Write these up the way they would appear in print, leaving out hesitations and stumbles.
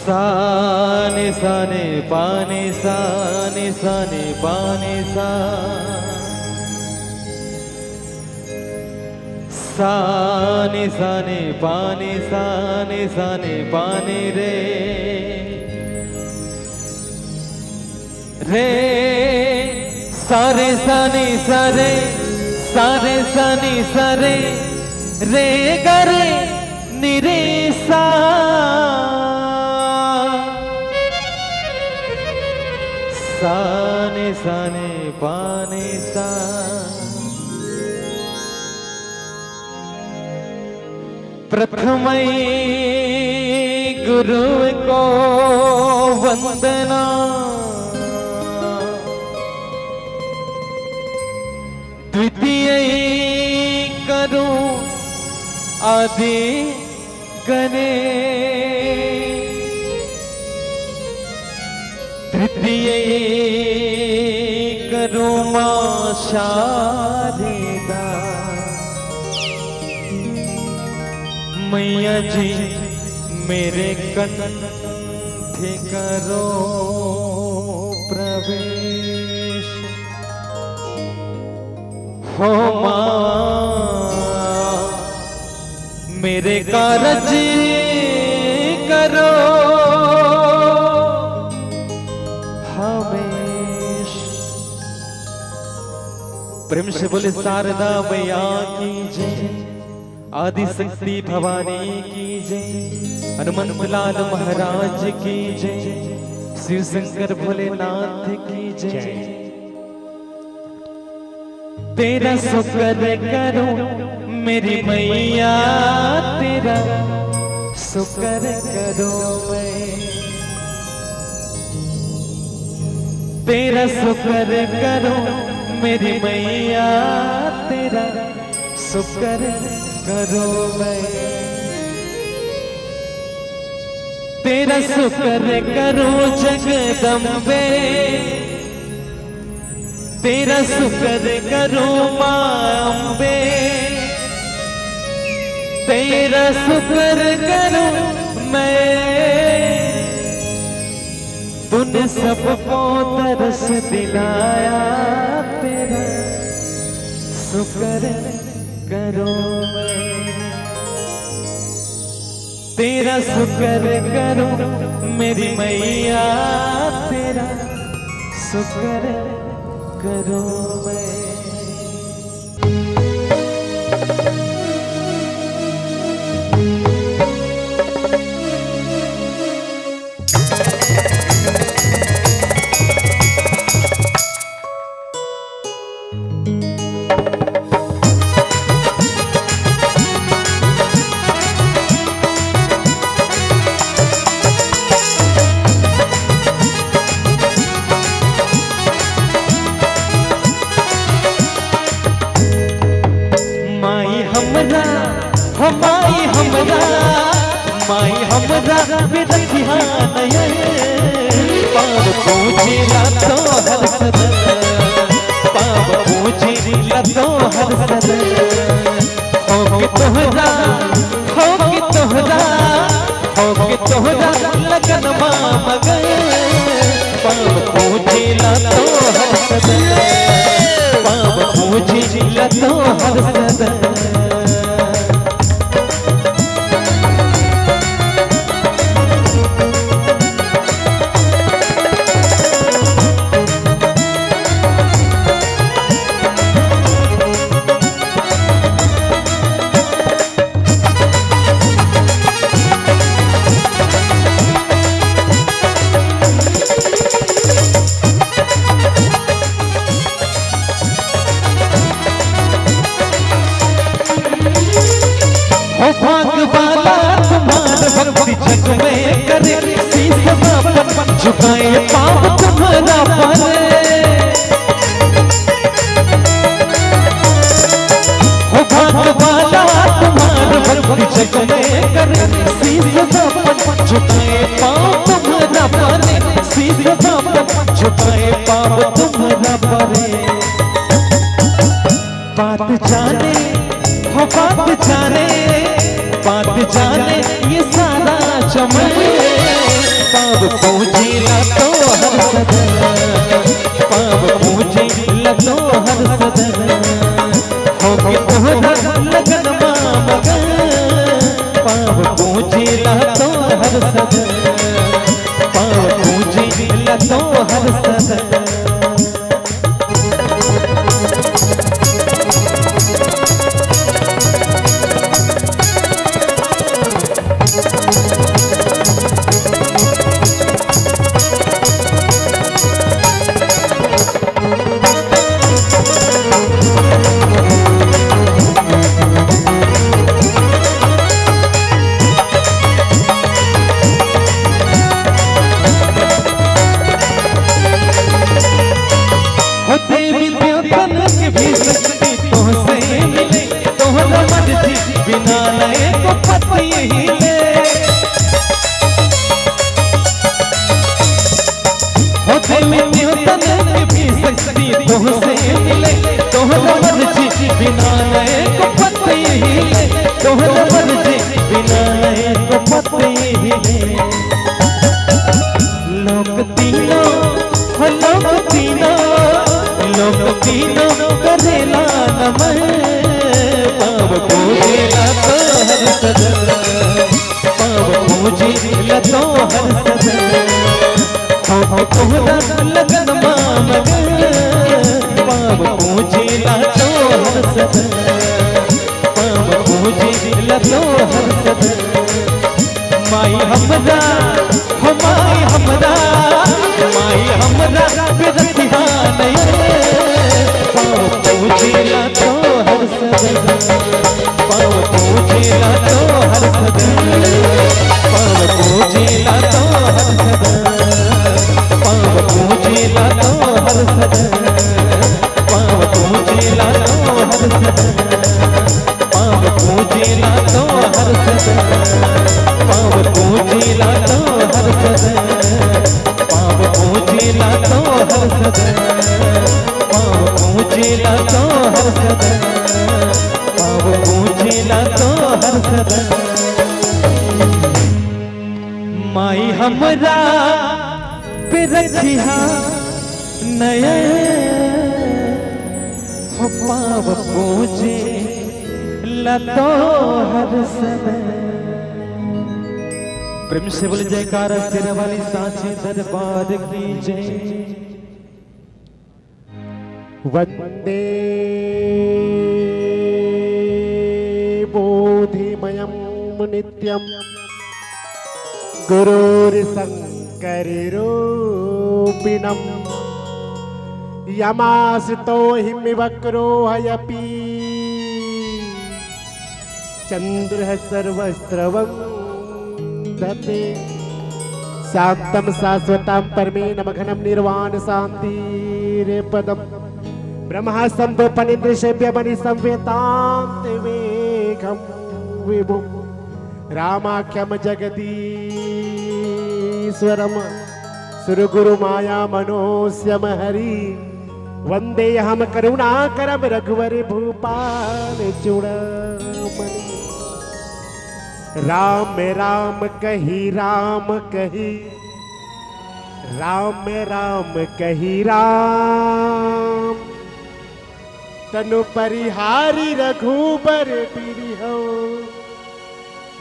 साने साने पाने साने साने पाने सा साने साने पाने साने साने पाने रे रे सारे साने सारे सारे साने सारे रे गरे निरे सा साने साने पाने सा प्रथमई गुरु को वंदना द्वितीय करूं आदि गणे तृतीय करूं मां शारदा मैया जी मेरे कंठे करो प्रवेश हो मां मेरे कारज करो हमेश। प्रेम से बोले शारदा मैया की जय, आदि शक्ति भवानी की जय, हनुमंत लाल महाराज की जय, शिव शंकर भोलेनाथ की जय। तेरा शुक्र करो मेरी मैया, तेरा शुक्र करो मैं, तेरा शुक्र करो मेरी मैया, तेरा शुक्र करो मैं, तेरा शुक्र करो जगदम्बे, तेरा शुक्र करो मां अम्बे, तेरा शुक्र करो मैं तूने सबको तरस दिलाया, तेरा शुक्र करो मैं, तेरा शुक्र करो मेरी मैया, तेरा शुक्र करो मैं। माई हमरा माई हमरा बिरखिया नयन, पाव पूजिला तो हर सदन, पाव पूजिला तो हर सदन, हो के तोहरा लगन मगन, पाव पूजिला तो हर सदन, पाव पूजिला तो हर सदन। भक्ति जग में करे शीश बापन झुकाए पाप तुम्हारा परे, हो भगवाना तुम्हारा भक्ति जग में करे शीश बापन झुकाए पाप तुम्हारा परे, शीश बापन झुकाए पाप तुम्हारा परे। बात जाने हो बात जाने, बात जाने ये सारा चमन, पाव पूजिला तो हर सदन, पाव पूजिला तो हर सदन, हो के तोहरा लगन मगन, पाव पूजिला तो हर सदन, पाव पूजिला तो हर सदन। देवी देवतन के भी शक्ति तुमसे मिले, तोहरा मर्जी बिना नए को पति हिले, हो देवी देवतन के भी शक्ति तुमसे मिले, तोहरा मर्जी बिना नए को पति हिले, तोहरा मर्जी बिना नए को पति हिले। लोक तीनों लोक तीनों करेला नमन, पाव पूजिला तो हर सदन, पाव पूजिला तो हर सदन, हो तोहरा लगन मगन, पाव पूजिला तो हर सदन, पाव पूजिला तो हर सदन। माई हमरा हो माई हमरा, माई हमरा बिरखिया नयन, पाव पूजिला तो हर सदन, पाव पूजिला तो हर सदन, पाव पूजिला तो हर सदन, पाव पूजिला तो हर सदन, पाव पूजिला तो हर सदन, पाव पूजिला तो हर सदन, पाव पूजिला तो हर सदन, पाव पूजिला तो हर सदन, पाव पूजिला तो हर सदन, पाव पूजिला तो हर सदन। माई हमरा पे रखिया नया हो पाव पूजे लतो हर समय। प्रेम से बोल जयकारा सिर वाली सांचे दरबार की जय। वंदे बोधिमयं नित्यं गुरुर्शङ्कररूपिणं यमाश्रितो हिमवक्रो हयपि चन्द्रः सर्वस्रवं दते शान्तं शाश्वतं परमेण मघनं निर्वाण शान्तिरेपदम् ब्रह्मा संभोपनिदृशेभ्य मणि संवेतांत वेगम विभु रामाख्यम जगदीश्वरम सुरगुरु माया मनोस्यम हरि वंदे हम करुणाकरम रघुवर भूपाल चूड़ामणि। राम राम कही राम कही राम राम कही राम तनु परिहारी रघुबर बिरहो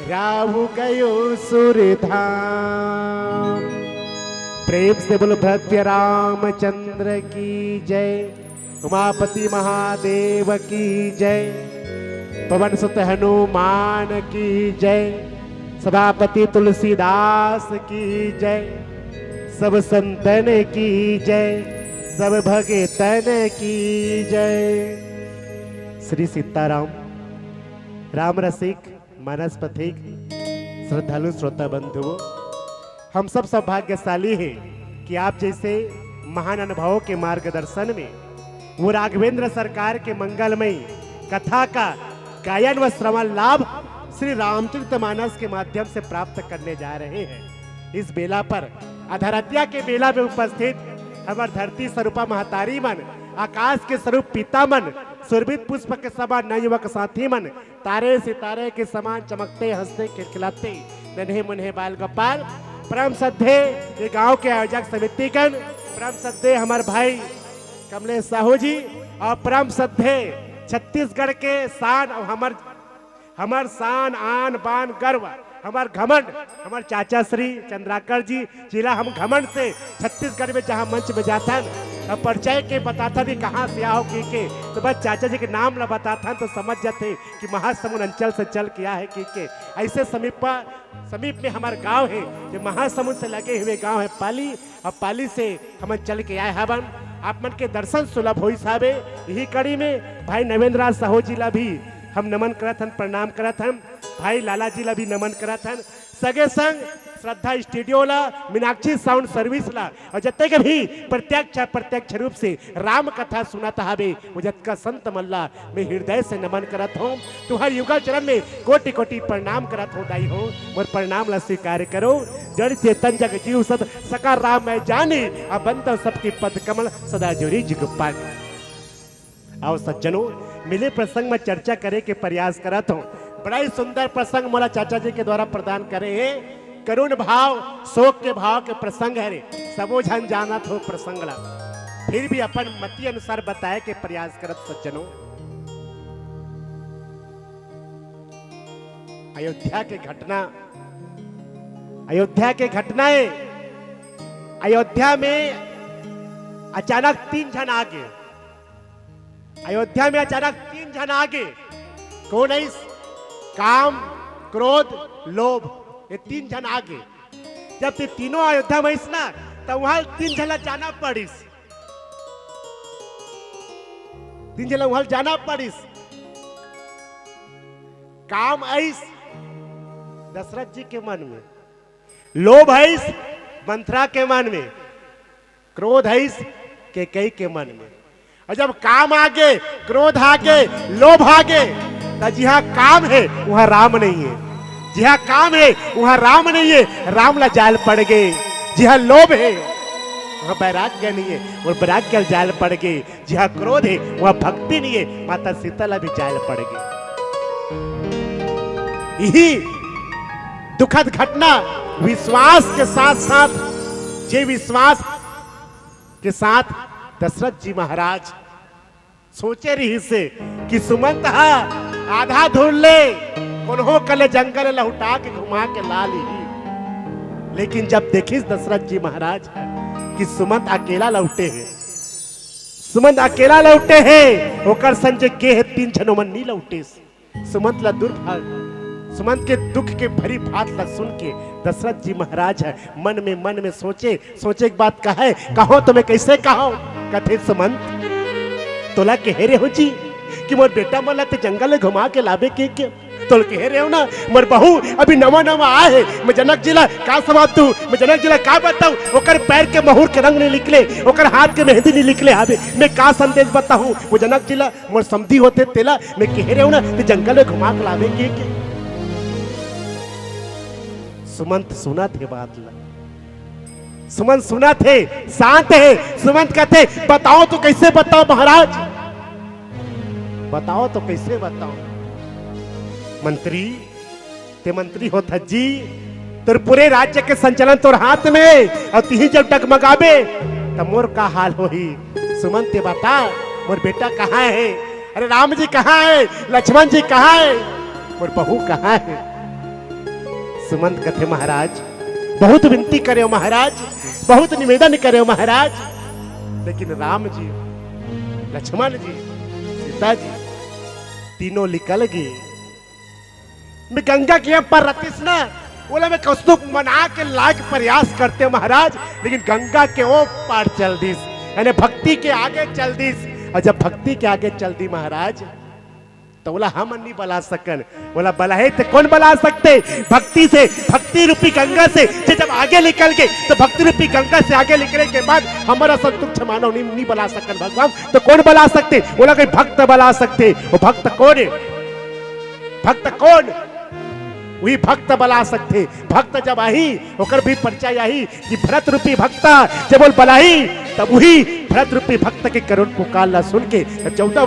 राहु गयो सुरधाम। प्रेम से बोलो भक्त रामचंद्र की जय। उमापति महादेव की जय। पवन सुत हनुमान की जय। सभापति तुलसीदास की जय। सब संतन की जय। सब भगतन की जय। श्री सीताराम। राम रसिक मानस पथिक श्रद्धालु श्रोता बंधुओं, हम सब सौभाग्यशाली हैं कि आप जैसे महान अनुभवों के मार्गदर्शन में वो राघवेंद्र सरकार के मंगलमय कथा का गायन व श्रवण लाभ श्री रामचरितमानस के माध्यम से प्राप्त करने जा रहे हैं। इस बेला पर अधरत्या के बेला में उपस्थित हमार धरती स्वरूपा महतारी मन, आकाश के स्वरूप पिता मन, सुरभित पुष्प के समान नवयुवक साथी मन, तारे सितारे के समान चमकते हंसते खिलखिलाते नन्हे मुन्हे बाल गोपाल, परम श्रद्धे ये गांव के आयोजक समितिगण, परम श्रद्धे हमारे भाई कमलेश साहू जी और परम श्रद्धे छत्तीसगढ़ के शान और हमार शान आन बान गर्व हमार घमंड हमार चाचा श्री चंद्राकर जी जिला हम घमंड से छत्तीसगढ़ में जहाँ मंच में जाता अब परिचय के बताता भी कहाँ से आओ के तो बस चाचा जी के नाम ला बताता तो समझ जाते कि महासमुंद अंचल से चल किया है के ऐसे समीप में हमारा गांव है जो महासमुंद से लगे हुए गांव है पाली और पाली से हम चल के आए हवन आप मन के दर्शन सुलभ हो साहबे। यही कड़ी में भाई नवेंद्र साहू जी ला भी हम नमन करत हन प्रणाम करत हन, भाई लाला जी ला भी नमन करत हन, सगे संग श्रद्धा स्टूडियो ला मीनाक्षी साउंड सर्विस ला और जते के भी प्रत्यक्ष रूप से राम कथा सुनाता हवे मुझत का संत मल्ला मैं हृदय से नमन करत हूँ। तुहर युगल चरण में कोटि कोटि प्रणाम करत हूँ दाई हो मोर प्रणाम ला स्वीकार करो। जड़ चेतन जग जीव सत सका राम मैं जाने अब बनता सबके पद कमल सदा जोरी जुगपाल। आओ सज्जनों मिले प्रसंग में चर्चा करे के प्रयास करत हूँ। बड़ा ही सुंदर प्रसंग मोला चाचा जी के द्वारा प्रदान करे हैं। करुण भाव शोक के भाव के प्रसंग है रे सबो झन जानत हो प्रसंग ला फिर भी अपन मति अनुसार बताए के प्रयास करत सज्जनों। अयोध्या के घटनाएं अयोध्या में अचानक तीन जन आगे कौन है? काम क्रोध लोभ ये तीन जन आगे। जब ये तीनों अयोध्या में ना तो वहां तीन जन जाना पड़िस काम ऐस दशरथ जी के मन में, लोभ ऐस मंथरा के मन में, क्रोध ऐस कैकेयी के मन में। और जब काम आगे क्रोध आगे लोभ आगे तो जहाँ काम है वहां राम नहीं है, जहाँ काम है वहां राम नहीं है, राम ला जाल पड़ गए। जहाँ लोभ है वहां वैराग्य नहीं है और वैराग्य जाल पड़ गए। जहाँ क्रोध है वहां भक्ति नहीं है, माता सीता ला भी जाल पड़ गई। यही दुखद घटना विश्वास के साथ साथ जे विश्वास के साथ दशरथ जी महाराज सोचे रही से कि सुमंत आधा ढूंढ ले उन्हों कल जंगल लहुटा के घुमा के ला ली। लेकिन जब देखिस दशरथ जी महाराज कि सुमंत अकेला लौटे हैं, सुमंत अकेला लौटे हैं, ओकर संजय के है 3 जनों मन नहीं लौटे। सुमंत ला दुर्भाग्य, सुमंत के दुख के भरी बात ला सुन के दशरथ जी महाराज है मन में सोचे एक बात कहे, कहो तो मैं कैसे कहो। कथे सुमंत तोला कह रहे हो जी कि मोर बेटा मला ते जंगल घुमा के लावे के तोल कह रहे हो ना, मोर बहू अभी नवा आए है, मैं जनक जिला का समाप्त हूँ, मैं जनक जिला का बताऊँ, ओकर पैर के महूर के रंग नहीं निकले, ओकर हाथ के मेहंदी नहीं निकले आवे, मैं का संदेश बताऊँ। वो जनक जिला मोर समधी होते तेला मैं कह रहे हो ना ते जंगल में घुमा के लावे के। सुमंत सुना थे बात ला, सुमंत सुना थे, शांत है। सुमंत कहते बताओ तो कैसे बताओ महाराज, बताओ तो कैसे बताओ। मंत्री ते मंत्री होता जी, तोर पूरे राज्य के संचालन तोर हाथ में, और तिही जब डगमगाबे तब मोर का हाल होही। सुमंत ते बता मोर बेटा कहाँ है, अरे राम जी कहाँ है, लक्ष्मण जी कहाँ है, मोर बहू कहाँ है। सुमंत कथे महाराज बहुत विनती करे महाराज, बहुत निवेदन करे महाराज, लेकिन राम जी लक्ष्मण जी सीता जी तीनों निकल गए। मैं गंगा के पर रतिस ना बोला मैं कस्तुक मना के लायक प्रयास करते महाराज, लेकिन गंगा के ओ पार चल दीस, यानी भक्ति के आगे चल दीस। और जब भक्ति के आगे चल दी महाराज तो बोला हम नहीं बला सकन, बोला बला है तो कौन बला सकते, भक्ति से, भक्ति रूपी गंगा से जब आगे निकल गए तो भक्ति रूपी गंगा से आगे निकलने के बाद हमारा संतुष्ट मानव नहीं बला सकन भगवान, तो कौन बला सकते, बोला कोई भक्त बला सकते। वो भक्त कौन है, भक्त कौन, वही भक्त बला सकते। भक्त जब आई होकर भी परिचय आई कि भरत रूपी भक्ता जब बोल बलाई, तब वही भरत रूपी भक्त के करुण पुकार ला सुन के 14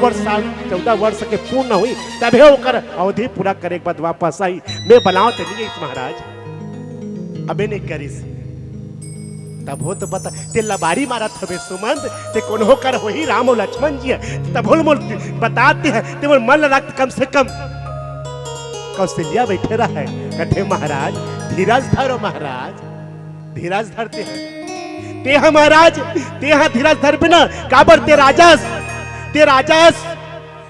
वर्ष के पूर्ण हुई, तभी होकर अवधि पूरा करे के बाद वापस आई। मैं बलाओ तो नहीं इस महाराज अबे नहीं करीस, तब हो तो बता ते लबारी मारा थबे सुमंत ते कौन होकर हो ही राम और लक्ष्मण जी तब हो बताते हैं ते मन रक्त कम से कम। कौशल्या बैठे रहा है, कहते महाराज धीरज धरो महाराज, धीरज धरते हैं ते महाराज, ते धीरज धर बिना काबर ते राजस।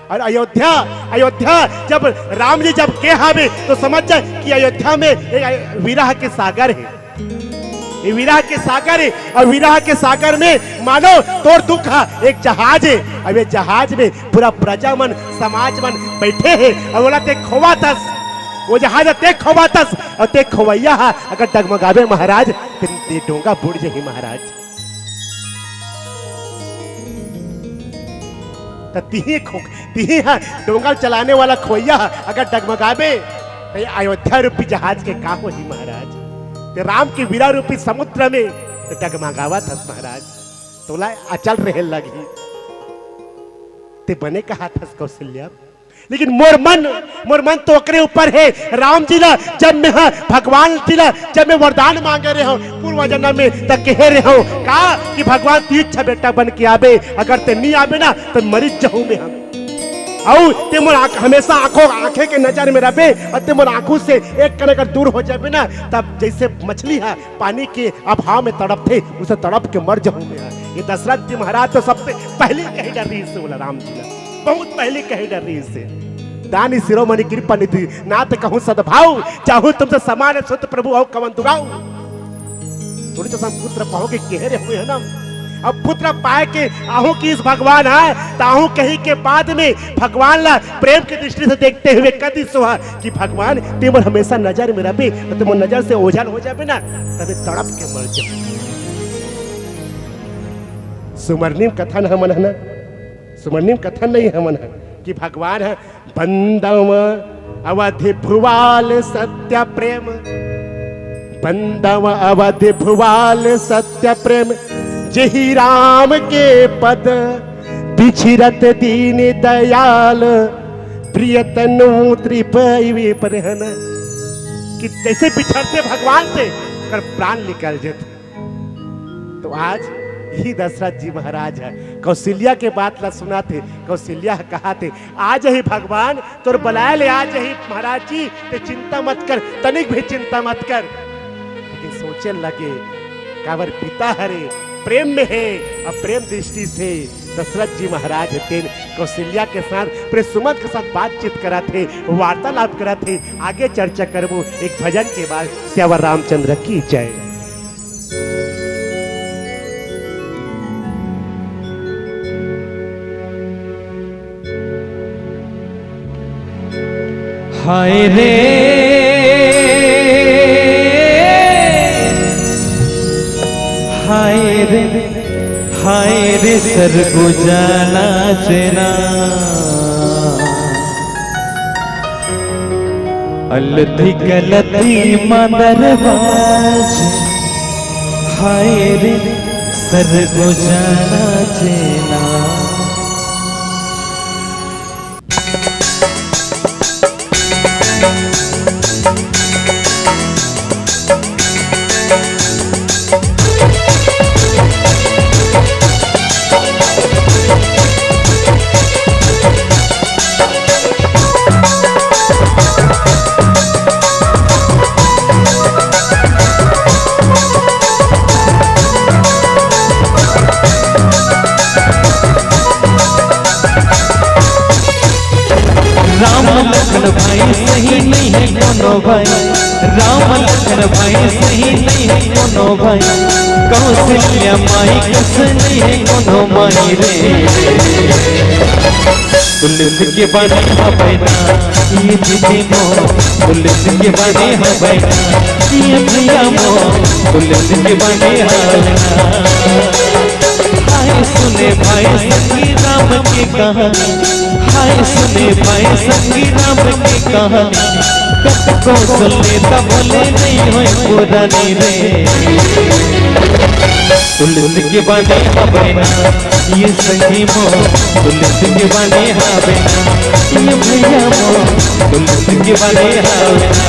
और अयोध्या जब राम जी जब के हावे तो समझ जाए कि अयोध्या में विरह के सागर है, ये विरह के सागर है, और विरह के सागर में मानो तोर दुख एक जहाज है, अब ये जहाज में पूरा प्रजा मन समाज मन बैठे हैं, और बोला ते खोवातस, वो जहाज ते खोवातस, और ते खोवैया अगर डगमगावे महाराज ते डोंगा बुड़ जाही महाराज। तो तिही डोंगा चलाने वाला खोवैया अगर डगमगावे तो अयोध्या रूपी जहाज के का होही महाराज, ते राम की वीरा रूपी समुद्र में तो डगमगावा था महाराज, तोला अचल रहे लगी ते बने कहा था कौशल्या। लेकिन मोर मन तो ओकरे ऊपर है, राम जी ला जब मैं भगवान जी ला जब मैं वरदान मांगे रहे हो पूर्व जन्म में तक कह रहे हो का कि भगवान ती इच्छा बेटा बन के आवे, अगर ते नहीं आवे ना तो मरी जाऊं मैं हम, और ते मोर हमेशा आंखें के नजर में रहे, और ते मोर आंखों से एक कण अगर दूर हो जाए ना तब जैसे मछली है पानी के अभाव में तड़पते उसे तड़प के मर जाऊं मैं। ये दशरथ जी महाराज तो सबसे पहले कही डर रही से बोला राम जी बहुत पहले कही डर रही से, दानी शिरोमणि कृपा निधि नाथ कहूं सद्भाव, चाहूं तुमसे समान सुत प्रभु और कवन दुगाऊ। थोड़ी तो पुत्र पाओगे कह रहे हुए है ना, अब पुत्र पाए के आहू की इस भगवान है, ताहू कहीं के बाद में भगवान ला प्रेम की दृष्टि से देखते हुए कदी सुहा कि भगवान तेमर हमेशा नजर में रहे, तो तुम नजर से ओझल हो जाए ना तभी तड़प के मर जाओ। सुमरनीम कथन है मन है ना, सुमरनीम कथन नहीं है मन है कि भगवान है बंदव अवधि भुवाल सत्य प्रेम, बंदव अवधि भुवाल सत्य प्रेम, जही राम के पद बिछरत दीन दयाल, प्रियतनु त्रिपई परहन। कि जैसे बिछड़ते भगवान से कर प्राण निकल जेत। तो आज ही दशरथ जी महाराज है कौशल्या के बात ला सुना थे। कौशल्या कहा थे आज ही भगवान तोर बुलाए ले, आज ही महाराज जी ते चिंता मत कर, तनिक भी चिंता मत कर। लेकिन सोचे लगे कावर पिता हरे प्रेम में है, अब प्रेम दृष्टि से दशरथ जी महाराज तेन कौशल्या के साथ पूरे सुमंत के साथ बातचीत करा थे, वार्तालाप करा थे। आगे चर्चा करबो एक भजन के बाद। श्यावर रामचंद्र की जय। हाय रे हाय रे हाय रे सरगुजाला चेना अलधी गलती मदरवाज। हाय रे सरगुजाला चेना भाई सही नहीं है कोनो भाई, राम लखन भाई सही नहीं है कोनो भाई, कौशल्या माई कस नहीं है कोनो माई रे। पुलिस के बारे हबैना ये दीदी मो, पुलिस के बारे हबैना ये भैया मो, पुलिस के बारे हबैना। हाय सुने भाई संगी राम की कहानी, हाय सुने भाई संगी राम की कहानी, कतको सुने तब बोले नहीं होए पुरानी रे। पुलिस के बाने हबैना ये संगी मो, पुलिस के बाने हबैना ये भैया मो, पुलिस के बाने हबैना।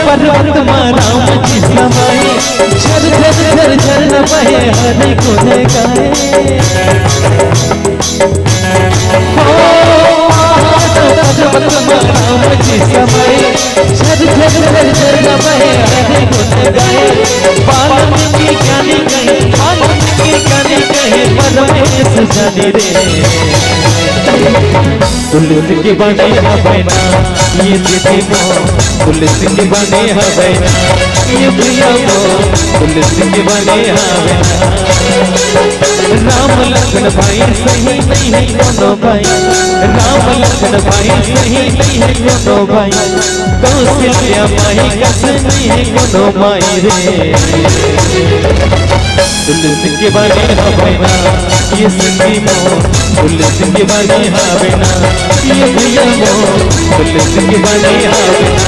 पर्वत राम जी समाए, झर झर झर झर न बहे हरि गुण गाए। पर्वत राम जी समाए, झर झर झर झर न बहे हरि गुण गाए। वाल्मीकि ज्ञानी कहे, वाल्मीकि ज्ञानी कहे परमेश जाने रे। पुलिस के बाने हबैना ये दीदी मो, पुलिस के बाने हबैना ये भैया मो, पुलिस के बाने हबैना। राम लखन भाई सही नहीं है कोनो भाई, राम लखन भाई सही नहीं है कोनो भाई, कौशल्या माई कस नहीं है कोनो माई रे। पुलिस के बाने हबैना ये संगी मो, पुलिस के बाने हबैना ये भैया मो, पुलिस के बाने हबैना।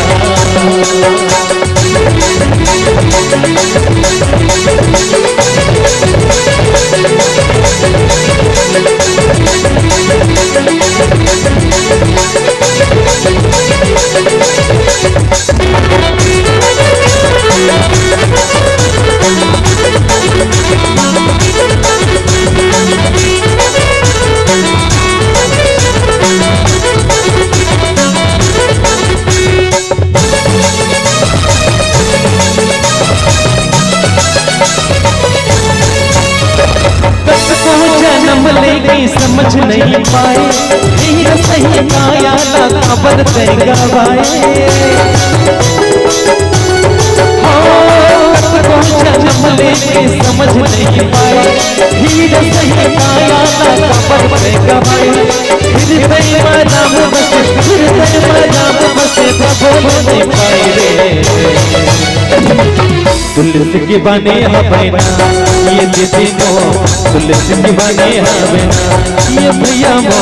समझ नहीं पाए धीर सही काया ना खबर ते गवाए। हो जन्म लेके समझ नहीं पाए धीर सही काया ना खबर ते गवाए। हृदय में राम बसे, हृदय में राम बसे, प्रभु नहीं पाए रे। तुलसी के बने हबैना ये दीदी मो तुलसी के बने हबैना ये भैया मो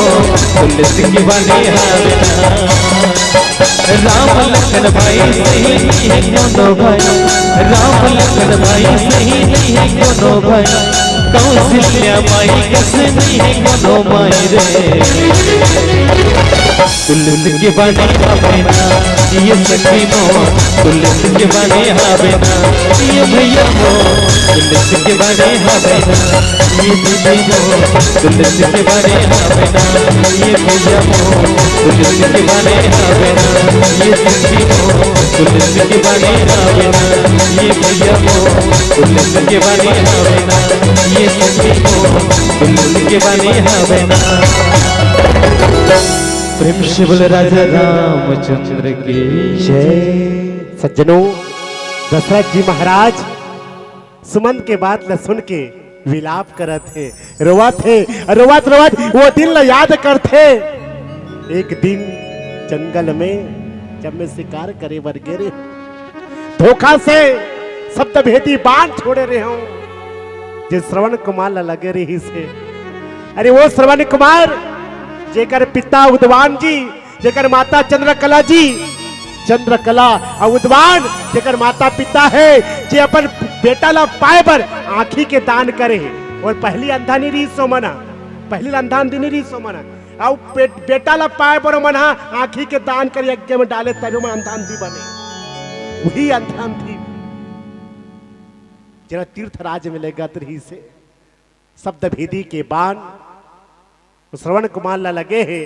तुलसी के बने हबैना राम लखन भाई सही नहीं है कोनो भाई राम लखन भाई सही नहीं है कोनो भाई कौशल्या माई कैसे नहीं है कोनो माई रे तुलसी के बने हबैना ये सखी मो तुलसी के बने हबैना ये भैया मो तुलसी के बने हबैना ये दीदी मो तुलसी के बने हबैना ये भैया मो तुलसी के बने हबैना ये सखी मो तुलसी के बने हबैना ये भैया मो तुलसी के बने हबैना ये सखी मो तुलसी के बने हबैना। प्रेम से बोल राजा रामचंद्र की जय। सज्जनों, दशरथ जी महाराज सुमंत के बात न सुन के विलाप करत थे, रोवत थे, रोवत रोवत वो दिन ल याद करते। एक दिन जंगल में जब मैं शिकार करे बर गिरे, धोखा से शब्द भेदी बाण छोड़े रहे हूं जे श्रवण कुमार ला लगे रही से। अरे वो श्रवण कुमार जेकर पिता उद्वान जी, जेकर माता चंद्रकला जी, चंद्रकला और उद्वान जेकर माता पिता है, जे अपन बेटा ला पाए पर आंखी के दान करे। और पहली अंधा नहीं रही सो मना, पहली अंधा नहीं रही सो मना, और बेटा ला पाए पर मना आंखी के दान कर यज्ञ में डाले तब में अंधा अंधी बने। वही अंधा अंधी जरा तीर्थ राज में लेगा रही से शब्द भेदी के बाण श्रवण कुमार ला लगे हैं।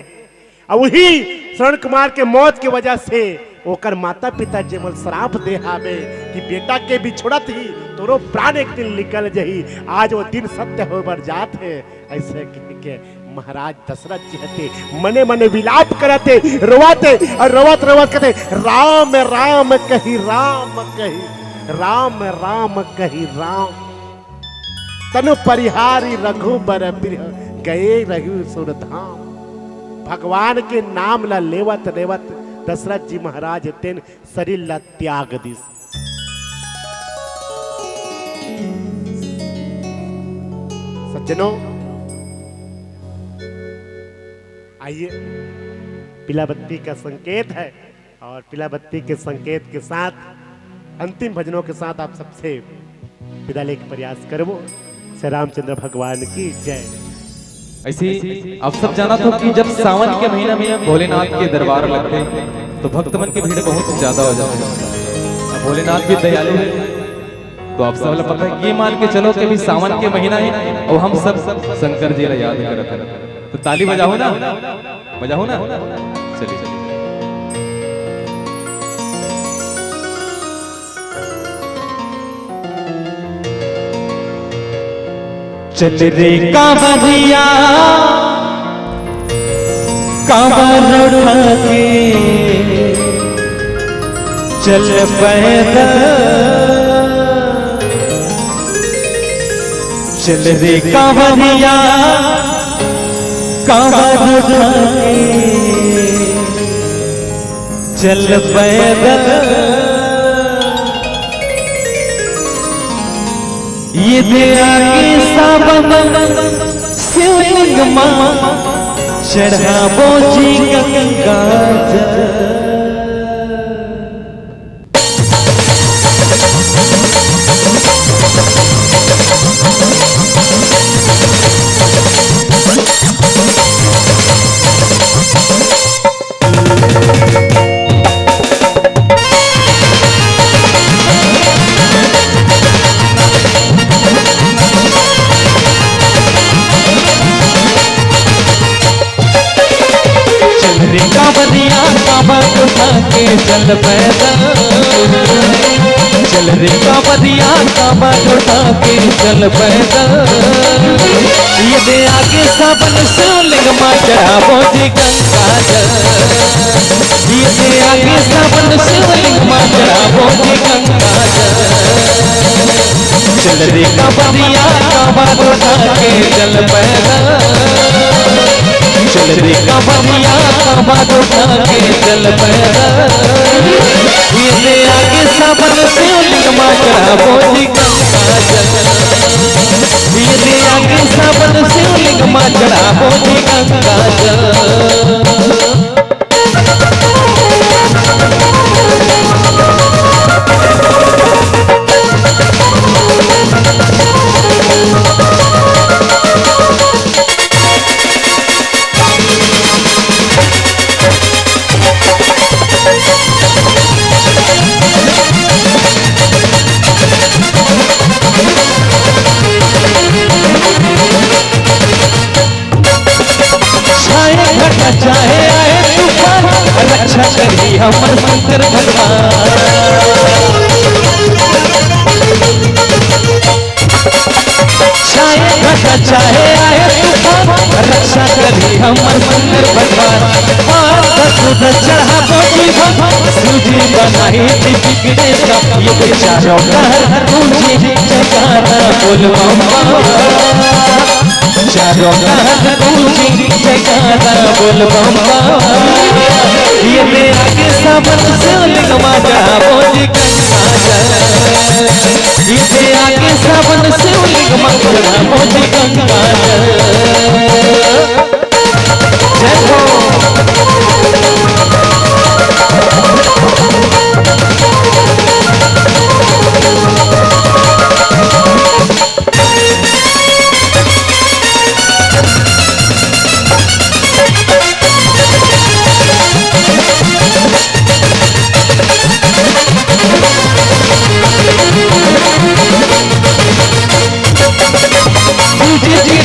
और वही श्रवण कुमार के मौत की वजह से ओकर माता पिता जेमल श्राप दे हावे कि बेटा के भी छोड़त ही तोरो प्राण एक दिन निकल जही। आज वो दिन सत्य हो बर जात है। ऐसे के महाराज दशरथ जी हते मने मने विलाप करते, रोवाते और रोवत रोवत कहते राम राम कही राम कही राम राम कही राम, तनु परिहारी रघुबर गए रघु सुरधाम। भगवान के नाम ला लेवत लेवत दशरथ जी महाराज तेन शरीर ला त्याग दिस। सज्जनों, आइए पिलाबत्ती का संकेत है और पिलाबत्ती के संकेत के साथ अंतिम भजनों के साथ आप सबसे विदा लेने का प्रयास करबो। श्री रामचंद्र भगवान की जय। ऐसी आप सब जाना तो कि जब सावन के महीना में भोलेनाथ के दरबार लगते हैं तो भक्त मन की भीड़ बहुत ज्यादा हो जाती है। भोलेनाथ भी दयालु है, तो आप सब पता है, ये मान के चलो कि भी सावन के महीना है और हम सब शंकर जी ला याद करते हैं। तो ताली बजाओ ना, बजाओ ना, चलिए। चल रे कांवरिया कांवर उठा के चल पैदल, चल रे कांवरिया कांवर उठा के चल पैदल। ये दया के सावन शिवलिंग मां चढ़ावो जी गंगा जल। कांवरिया कांवर उठा के चल पैदल, चल रे कांवरिया कांवर उठा के चल पैदल। ये दे आगे सावन शिवलिंग मां चढ़ावो जी गंगा जल। ये दे आगे सावन शिवलिंग मां चढ़ावो जी गंगा जल। चल रे कांवरिया कांवर उठा के चल पैदल, चल रे कांवरिया कांवर उठा के चल पैदल। ये आगे सावन शिवलिंग मां चढ़ावो जी गंगा जल। ये आगे सावन शिवलिंग मां चढ़ावो जी गंगा जल। चाहे आए तूफान रक्षा करी हमर शंकर भगवान। चाहे घटा चाहे आए तूफान रक्षा करी हमर शंकर भगवान। दूध चढ़ावो जी सूजी बनाई थी बिगड़े ये बेचारों का पूंजी जगाना बोल बम्बा। चारों का पूंजी जगाना बोल बम्बा। ये आगे सावन शिवलिंग मां चढ़ावो जी गंगा जल। ये आगे सावन शिवलिंग मां चढ़ावो जी गंगा जल। जय हो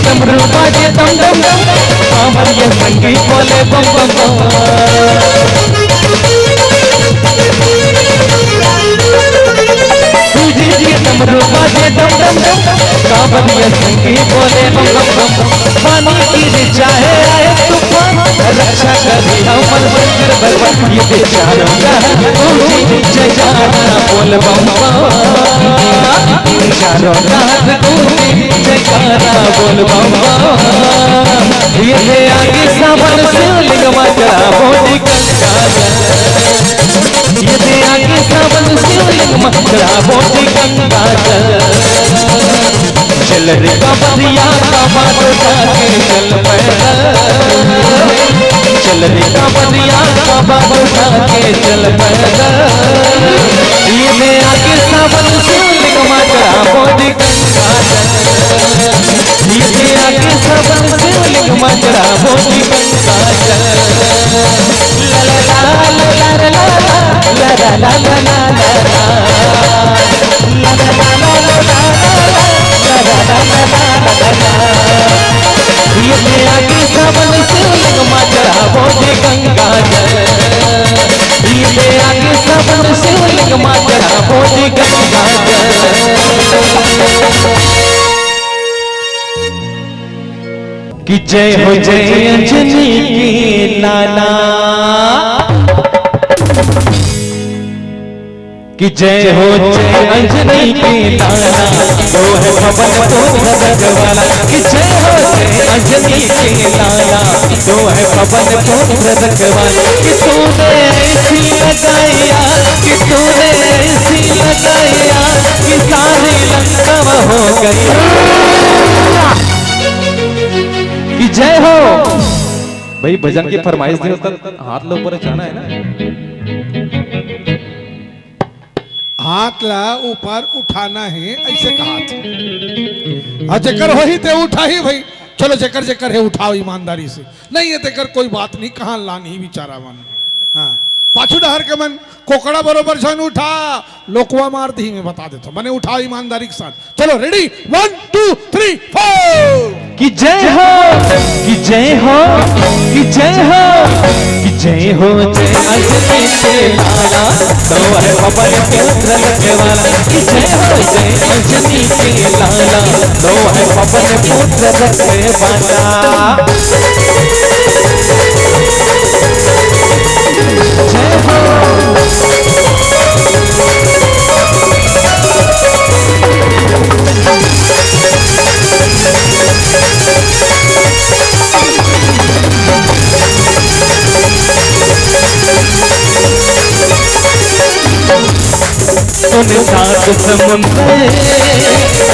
डमरू बाजे दम दम दम कांवरिया संगी बोले बम बम बम। जी डमरू बाजे दम दम दम कांवरिया संगी बोले बम बम बम। पानी की चाहे आए तूफान रक्षा करी हमर शंकर भगवान। ये बेचारों का पूंजी जगाना बोल बम बम। चारों का पूंजी जगाना बोल बम्बा। ये आगे सावन शिवलिंग मां चढ़ावो जी गंगा जल। ये आगे सावन शिवलिंग मां चढ़ावो जी गंगा जल। चल रे कांवरिया कांवर उठा के चल पैदल। चल रे कांवरिया कांवर उठा के चल पैदल। ये आगे सावन शिवलिंग मां चढ़ावो जी गंगा जल। ये आगे सावन शिवलिंग मां चढ़ावो जी गंगा जल। ला ला ला ला ला ला ला ला ला ला ये आगे सावन शिवलिंग मां चढ़ावो जी गंगा जल। ये आगे सावन शिवलिंग मां चढ़ावो जी गंगा जल। कि जय हो जय अंजनी की लाला। कि जय हो जय अंजनी की लाला। तो है पवन पुत्र रखवाला। कि जय हो जय अंजनी की लाला। तो है पवन पुत्र रखवाला। कि तूने ऐसी लगाया कि तूने ऐसी लगाया कि सारी लंका हो गई। कि जय हो भाई। भजन की फरमाइश नहीं होता हाथ लो ऊपर जाना है ना। हाथ ला ऊपर उठाना है ऐसे कहा था। जेकर हो ही ते उठा ही भाई। चलो जेकर जेकर है उठाओ ईमानदारी से। नहीं है तेकर कोई बात नहीं कहाँ लानी बिचारा मन। हाँ पाछू डहर के मन कोकड़ा बरोबर छन उठा लोकवा मार दी मैं बता देता मैंने उठाओ ईमानदारी के साथ। चलो रेडी 1 2 3 4। कि जय हो कि जय हो कि जय हो कि जय हो जय अंजनी के लाला। तो है पवन पुत्र रखवाला। कि जय हो जय अंजनी के लाला। तो है पवन पुत्र रखवाला। जय हो तो तूने सात समुंदर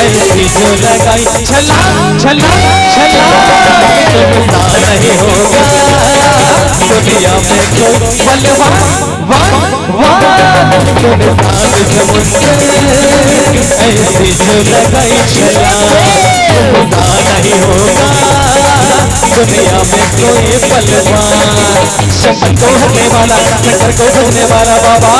ऐसी जो लगाई छला छला छला तुम सा नहीं होगा दुनिया में कोई बलवान वाह वाह तूने सात समुंदर ऐसी जो लगाई छला तुम सा नहीं होगा दुनिया में कोई बलवान शंकर को हरने वाला शंकर को भजने वाला बाबा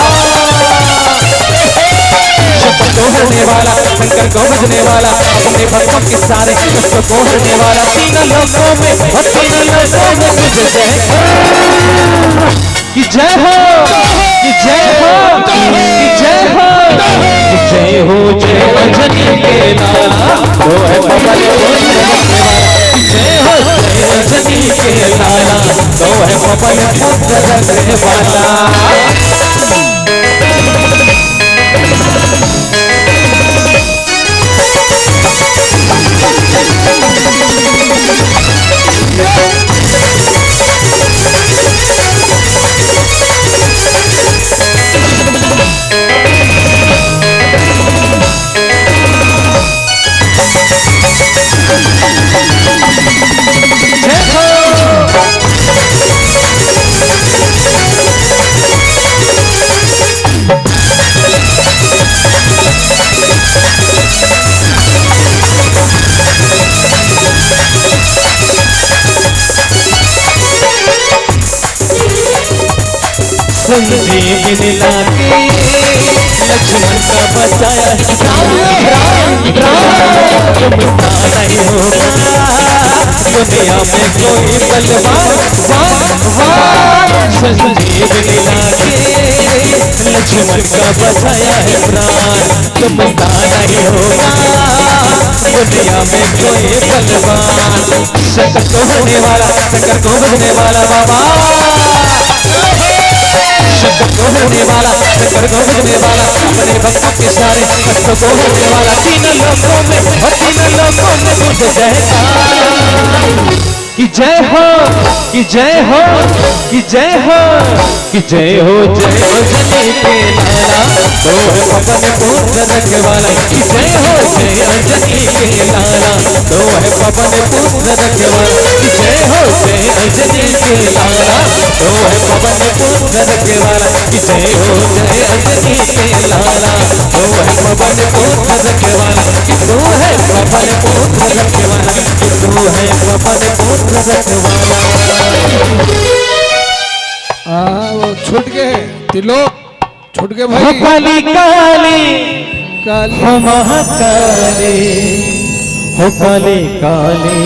शंकर को हरने वाला शंकर को भजने वाला अपने भक्तों के सारे कष्टों को हरने वाला तीनों लोकों में और तीनों लोकों में तुझे जय कि जय हो कि जय हो कि जय हो जय हो जय अंजनी के लाला वो है पवन जय हो जय अंजनी के लाला तो है पवन पुत्र रखने वाला संजीवनी लाके लक्ष्मण का बचाया राम तुम सा नहीं होगा दुनिया में कोई बलवान संजीवनी लाके लक्ष्मण का बचाया है प्राण तुम सा नहीं होगा दुनिया में कोई बलवान शंकर को हरने वाला शंकर को भजने वाला बाबा शंकर को हरने वाला शंकर को भजने वाला अपने भक्तों के सारे कष्टों को हरने वाला तीनों लोकों में और तीनों लोकों में तुझे जयकार कि जय हो कि जय हो कि जय हो कि जय हो जय अंजनी के लाला तो है पवन पुत्र रखवाला कि जय हो जय अंजनी के लाला तो है पवन पुत्र रखवाला कि जय हो जय अंजनी के लाला तो है पवन पुत्र रखवाला कि जय हो जय अंजनी के लाला तो है पवन पुत्र रखवाला कि तू है पवन पुत्र रखवाला कि तू है पवन पुत्र रखवाला वो छूट गए तिलोक छूट गए भाई काली काली काली हो महाकाली हो काली काली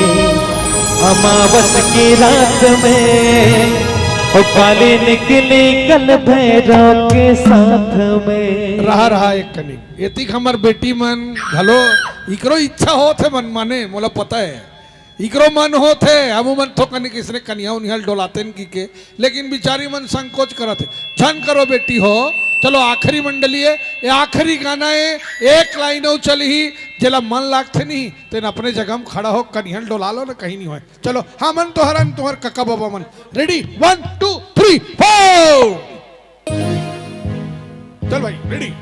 अमावस की रात में हो काली निकली कल भैरव के साथ में रहा एक कनिक एतिक हमर बेटी मन घलो इकरो इच्छा होत है मन माने मोला पता है इकरो मन होते हम मन थो कनिक इसने कन्या उन्हल डोलाते की के लेकिन बिचारी मन संकोच करते झन करो बेटी हो चलो आखिरी मंडली है ये आखिरी गाना है एक लाइन चल ही जला मन लागते नहीं तेन अपने जगह में खड़ा हो कन्हल डोला लो ना कहीं नहीं हो चलो हाँ मन तो हरन तुहर कक्का बाबा मन रेडी 1 2 3 4 चल भाई रेडी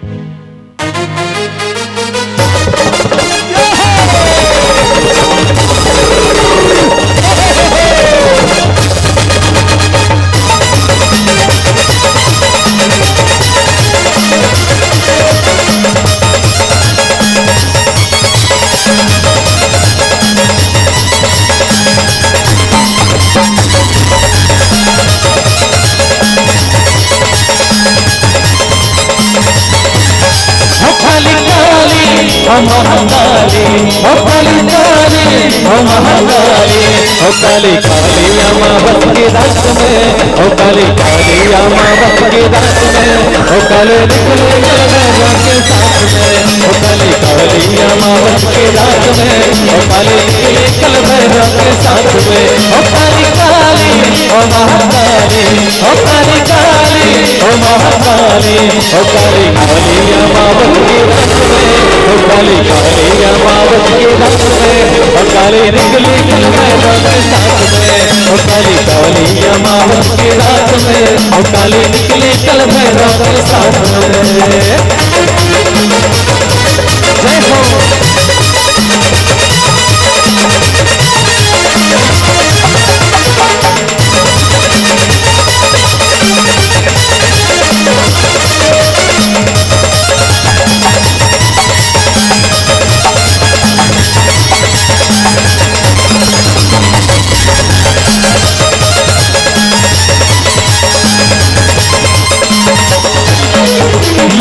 महाकाली ओ काली काली ओ महाकाली ओ काली काली अमावस की रात में ओ काली काली अमावस की रात में ओ काले निकले भैरव के साथ में ओ काली काली अमावस की रात में ओ काले निकले कल भैरव के साथ में ओ काली काली ओ महाकाली ओ काली काली ओ महाकाली ओ काली काली अमावस की रात में ओ काली काली अमावस की रात में ओ काली निकली कल भैरव के साथ में ओ काली काली अमावस की रात में ओ काली निकली कल भैरव के साथ में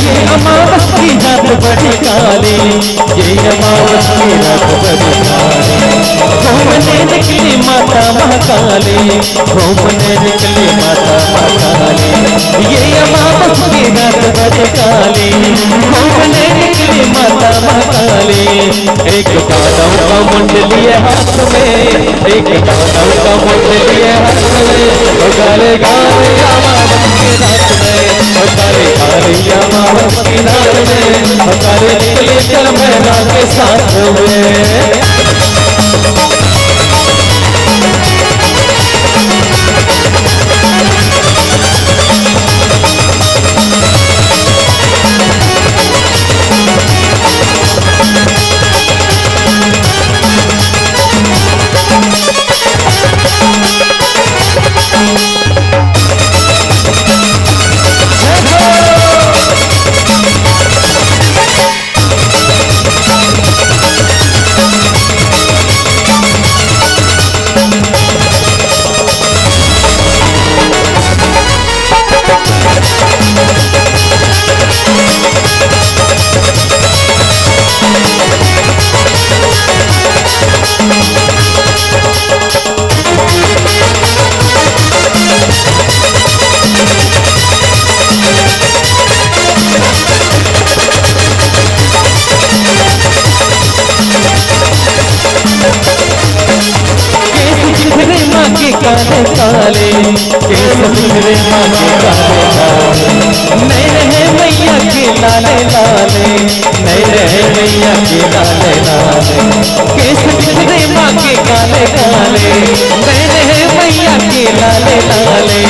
ये अमावस की रात बड़ी काली, ये अमावस की रात बड़ी काली। घूमने निकली माता महाकाली, घूमने निकली माता महाकाली। ये अमावस की रात बड़ी काली, घूमने निकली माता महाकाली। एक दानव का मुंड लिए हाथ में, एक दानव का मुंड लिए हाथ में, गाले गाले अमावस की रात में, गाले गाले अमावस की रात में, गाले निकले चल मैना के साथ में। काले काले केस बिखरे माँ के काले काले, नैन है मैया के लाले लाले, नैन है मैया के लाले लाले। केस बिखरे माँ के काले काले, नैन है मैया के लाले लाले।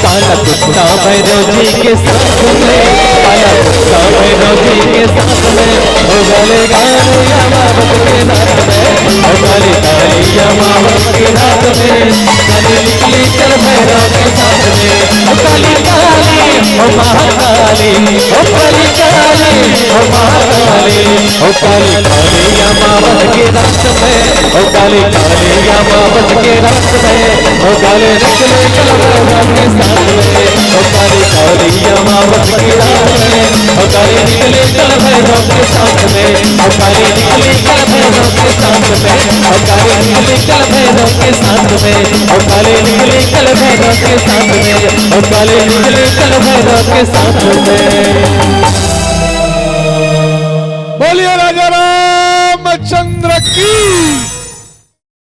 काला कुत्ता भैरव जी के साथ में, काला कुत्ता भैरव जी के साथ में, ओ गाले गाले अमावस के रात में, ओ गाले गाले अमावस के रात में, काली निकली चल भैरव के साथ में। ओ काली काली ओ महाकाली, ओ काली काली ओ महाकाली, ओ काली काली अमावस के रात में, ओ काली काली अमावस के रात में, ओ काले निकले चल भैरव के साथ में। ओ काली काली अमावस की रात में, ओ काली निकले चल भैरव के साथ में, ओ काली निकले चल भैरव के साथ में, ओ काली निकले चल भैरव के साथ में, ओ काली निकले चल भैरव के साथ में, ओ काली निकले चल भैरव के साथ में। बोलिए राजा रामचंद्र की।